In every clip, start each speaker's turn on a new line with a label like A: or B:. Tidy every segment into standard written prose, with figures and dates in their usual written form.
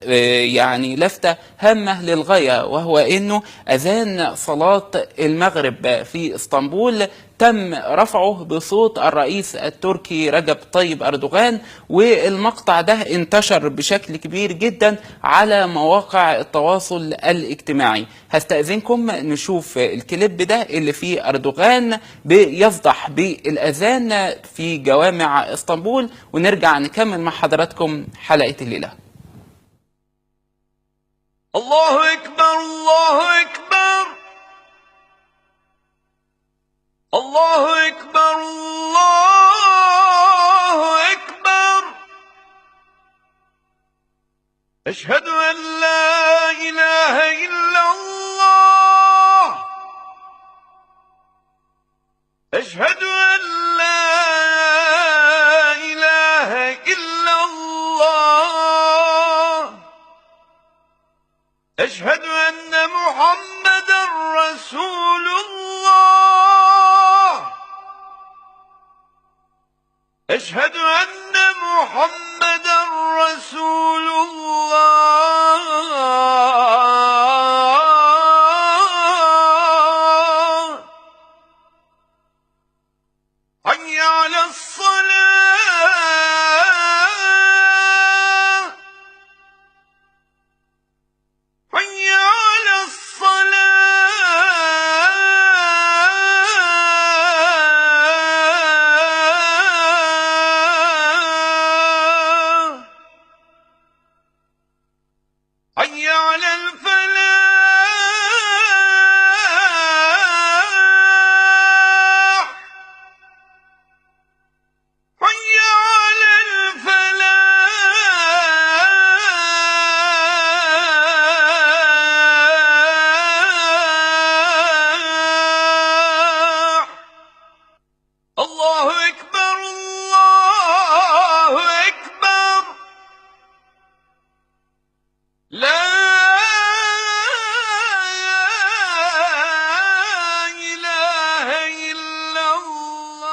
A: يعني لفتة هامة للغاية، وهو أنه أذان صلاة المغرب في اسطنبول تم رفعه بصوت الرئيس التركي رجب طيب أردوغان، والمقطع ده انتشر بشكل كبير جدا على مواقع التواصل الاجتماعي. هستأذنكم نشوف الكليب ده اللي فيه أردوغان بيفضح بالأذان في جوامع اسطنبول، ونرجع نكمل مع حضراتكم حلقة الليلة.
B: الله أكبر الله أكبر الله أكبر الله أكبر. أشهد أن لا إله إلا الله. أشهد أن لا إله إلا الله. أشهد أن محمدا رسول الله. أشهد أن محمدا رسول الله. حي على الصلاة. حي على الصلاة. حي على الفلاح. حي على الفلاح. الله أكبر الله أكبر. لا إله إلا الله.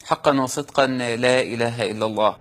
A: حقا وصدقا لا إله إلا الله.